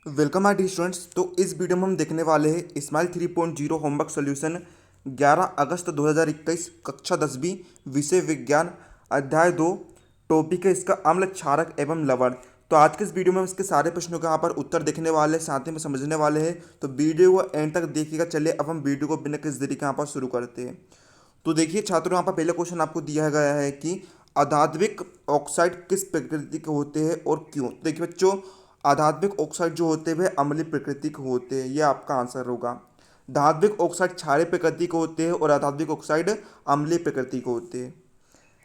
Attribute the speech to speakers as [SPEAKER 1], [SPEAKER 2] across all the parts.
[SPEAKER 1] Welcome my dear students. तो इस video में हम देखने वाले हैं स्माइल 3.0 होमवर्क सॉल्यूशन 11 अगस्त 2021 कक्षा 10वीं विषय विज्ञान अध्याय 2। टॉपिक है इसका अम्ल क्षारक एवं लवण। तो आज के इस वीडियो में हम इसके सारे प्रश्नों का यहाँ पर उत्तर देखने वाले हैं, साथ ही में समझने वाले हैं। तो वीडियो को एंड तक देखिएगा। चलिए अब हम वीडियो को बिना किसी देरी के यहाँ पर शुरू करते हैं। तो देखिए छात्रों, यहाँ पर पहला क्वेश्चन आपको दिया गया है कि अधात्विक ऑक्साइड किस प्रकृति के होते हैं और क्यों। तो देखिए बच्चों, अधात्विक ऑक्साइड जो होते हैं वे अम्लीय प्रकृति के होते हैं, यह आपका आंसर होगा। धात्विक ऑक्साइड क्षारीय प्रकृति के होते हैं और अधात्विक ऑक्साइड अम्लीय प्रकृति के होते हैं।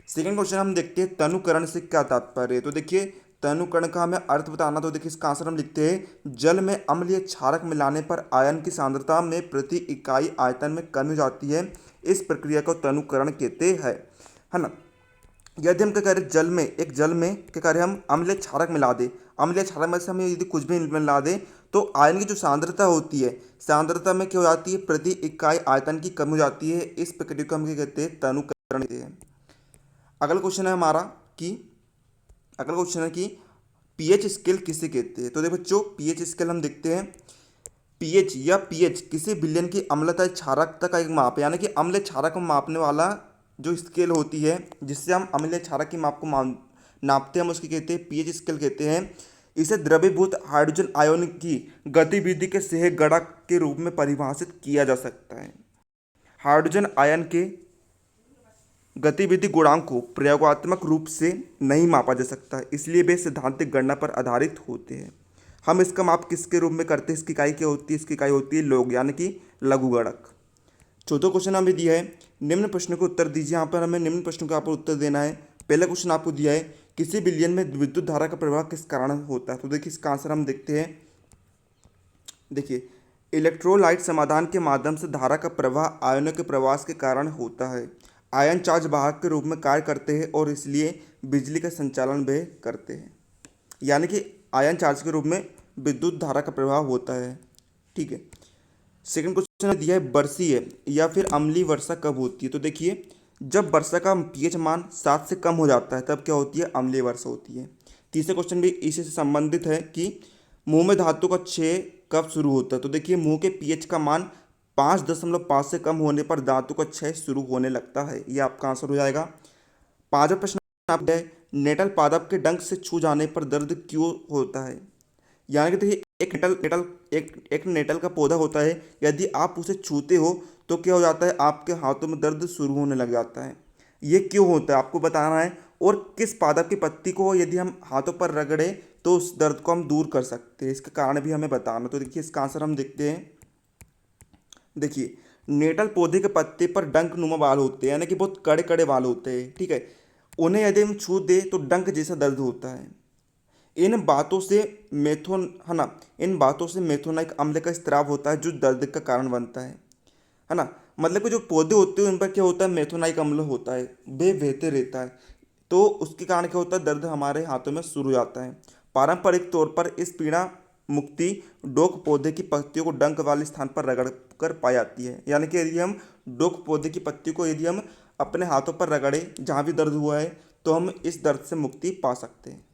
[SPEAKER 1] सेकंड क्वेश्चन हम देखते हैं तनुकरण से क्या तात्पर्य है। तो देखिए तनुकरण का हमें अर्थ बताना। तो देखिए इसका आंसर हम लिखते हैं जल में अम्लीय क्षारक मिलाने पर आयन की सांद्रता में प्रति इकाई आयतन में कमी हो जाती है। इस प्रक्रिया को तनुकरण कहते हैं, है ना। यदि हम क्या करें, जल में क्या करें, हम अम्लीय क्षारक मिला दें। अम्लीय क्षारक में से हम यदि कुछ भी मिला दें तो आयन की जो सांद्रता होती है, सांद्रता में क्या हो जाती है, प्रति इकाई आयतन की कमी हो जाती है। इस प्रक्रिया को हम क्या कहते हैं, तनुकरण कहते हैं। अगला क्वेश्चन है हमारा कि अगला क्वेश्चन है कि पीएच स्केल किसे कहते हैं। तो देखो बच्चों, पीएच स्केल हम देखते हैं। पीएच किसी विलयन की अम्लता या क्षारकता का एक माप है, यानी कि अम्ल क्षारक को मापने वाला जो स्केल होती है जिससे हम अम्ल क्षारक की माप को नापते हैं, हम उसकी कहते हैं पीएच स्केल कहते हैं। इसे द्रवीभूत हाइड्रोजन आयन की गतिविधि के सह गुणक के रूप में परिभाषित किया जा सकता है। हाइड्रोजन आयन के गतिविधि गुणांक को प्रयोगात्मक रूप से नहीं मापा जा सकता, इसलिए वे सैद्धांतिक गणना पर आधारित होते हैं। हम इसका माप किसके रूप में करते हैं, इसकी इकाई क्या होती है, इसकी इकाई होती है लोग, यानी कि लघुगणक। चौथा क्वेश्चन हमें दिया है निम्न प्रश्न को उत्तर दीजिए। यहाँ पर हमें निम्न प्रश्नों का यहाँ पर उत्तर देना है। पहला क्वेश्चन आपको दिया है किसी विलयन में विद्युत धारा का प्रवाह किस कारण होता है। तो देखिए इसका आंसर हम देखते हैं। देखिए इलेक्ट्रोलाइट समाधान के माध्यम से धारा का प्रवाह आयनों के प्रवास के कारण होता है। आयन चार्ज वाहक के रूप में कार्य करते हैं और इसलिए बिजली का संचालन वे करते हैं, यानी कि आयन चार्ज के रूप में विद्युत धारा का प्रवाह होता है। ठीक है। सेकंड क्वेश्चन दिया है वर्षीय या फिर अम्लीय वर्षा कब होती है। तो देखिए जब वर्षा का पीएच मान 7 से कम हो जाता है तब क्या होती है, अम्लीय वर्षा होती है। तीसरा क्वेश्चन भी इसी से संबंधित है कि मुंह में धातु का क्षय कब शुरू होता है। तो देखिए मुंह के पीएच का मान 5.5 से कम होने पर धातु का क्षय शुरू होने लगता है, ये आपका आंसर हो जाएगा। पांचवा प्रश्न आप है नेटल पादप के डंक से छू जाने पर दर्द क्यों होता है। यानी कि देखिए एक नेटल का पौधा होता है, यदि आप उसे छूते हो तो क्या हो जाता है, आपके हाथों में दर्द शुरू होने लग जाता है। ये क्यों होता है आपको बताना है, और किस पादप की पत्ती को यदि हम हाथों पर रगड़े तो उस दर्द को हम दूर कर सकते हैं, इसका कारण भी हमें बताना। तो देखिए इसका आंसर हम देखते हैं। देखिए नेटल पौधे के पत्ते पर डंक नुमा बाल होते हैं, यानी कि बहुत कड़े कड़े बाल होते हैं। ठीक है। उन्हें यदि हम छू दे तो डंक जैसा दर्द होता है। इन बातों से मेथोन है ना, इन बातों से मेथोनाइक अम्ल का स्त्राव होता है जो दर्द का कारण बनता है ना। मतलब कि जो पौधे होते हैं उन पर क्या होता है, मेथोनाइक अम्ल होता है, वे बहते रहता है, तो उसके कारण क्या होता है, दर्द हमारे हाथों में शुरू हो जाता है। पारंपरिक तौर पर इस पीड़ा मुक्ति डोक पौधे की पत्तियों को डंक वाले स्थान पर रगड़ कर पाई जाती है। यानी कि यदि हम डोक पौधे की पत्ती को यदि हम अपने हाथों पर रगड़े जहाँ भी दर्द हुआ है तो हम इस दर्द से मुक्ति पा सकते हैं।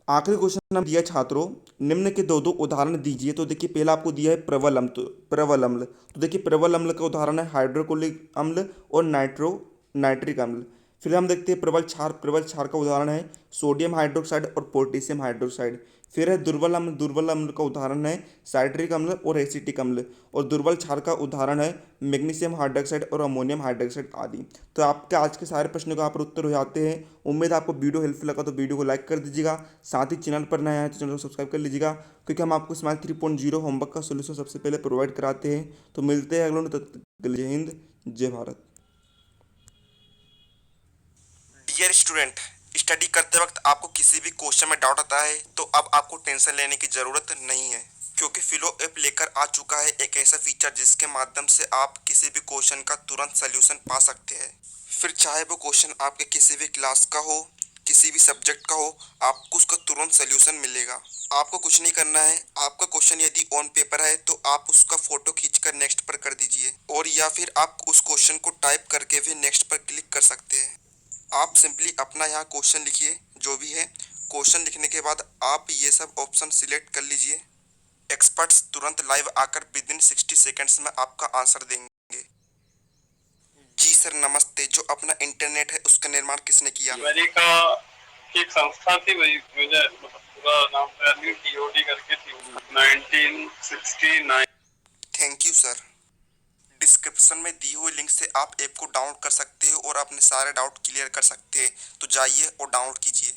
[SPEAKER 1] आखिरी क्वेश्चन हम दिया छात्रों, निम्न के दो दो उदाहरण दीजिए। तो देखिए पहला आपको दिया है प्रबल अम्ल। तो देखिए प्रबल अम्ल का उदाहरण है हाइड्रोक्लोरिक अम्ल और नाइट्रिक अम्ल। फिर हम देखते हैं प्रबल क्षार का उदाहरण है सोडियम हाइड्रोक्साइड और पोटेशियम हाइड्रोक्साइड। फिर है दुर्बल अम्ल का उदाहरण है साइट्रिक अम्ल और एसिटिक अम्ल। और दुर्बल क्षार का उदाहरण है मैग्नीशियम हाइड्रोक्साइड और अमोनियम हाइड्रोक्साइड आदि। तो आपके आज के सारे प्रश्नों का यहाँ पर उत्तर हो जाते हैं। उम्मीद है आपको वीडियो हेल्पफुल लगा तो वीडियो को लाइक कर दीजिएगा। साथ ही चैनल पर नया है तो चैनल को सब्सक्राइब कर लीजिएगा, क्योंकि हम आपको स्माइल 3.0 होमवर्क का सोल्यूशन सबसे पहले प्रोवाइड कराते हैं। तो मिलते हैं अगले तब तक के लिए जय हिंद जय भारत।
[SPEAKER 2] डियर स्टूडेंट, स्टडी करते वक्त आपको किसी भी क्वेश्चन में डाउट आता है तो अब आपको टेंशन लेने की ज़रूरत नहीं है, क्योंकि फिलो ऐप लेकर आ चुका है एक ऐसा फीचर जिसके माध्यम से आप किसी भी क्वेश्चन का तुरंत सल्यूशन पा सकते हैं। फिर चाहे वो क्वेश्चन आपके किसी भी क्लास का हो, किसी भी सब्जेक्ट का हो, आपको उसका तुरंत सल्यूशन मिलेगा। आपको कुछ नहीं करना है। आपका क्वेश्चन यदि ऑन पेपर है तो आप उसका फोटो खींचकर नेक्स्ट पर कर दीजिए, और या फिर आप उस क्वेश्चन को टाइप करके भी नेक्स्ट पर क्लिक कर सकते हैं। आप सिंपली अपना यहाँ क्वेश्चन लिखिए जो भी है, क्वेश्चन लिखने के बाद आप ये सब ऑप्शन सिलेक्ट कर लीजिए। एक्सपर्ट्स तुरंत लाइव आकर विद इन 60 सेकेंड्स में आपका आंसर देंगे। जी सर नमस्ते। जो अपना इंटरनेट है उसका निर्माण किसने किया?
[SPEAKER 3] अमेरिका की एक संस्था थी, वही मुझे पूरा नाम तो नहीं, टीओडी करके थी, 1969।
[SPEAKER 2] Thank you sir. डिस्क्रिप्शन में दी हुई लिंक से आप ऐप को डाउनलोड कर सकते हो और अपने सारे डाउट क्लियर कर सकते हैं। तो जाइए और डाउनलोड कीजिए।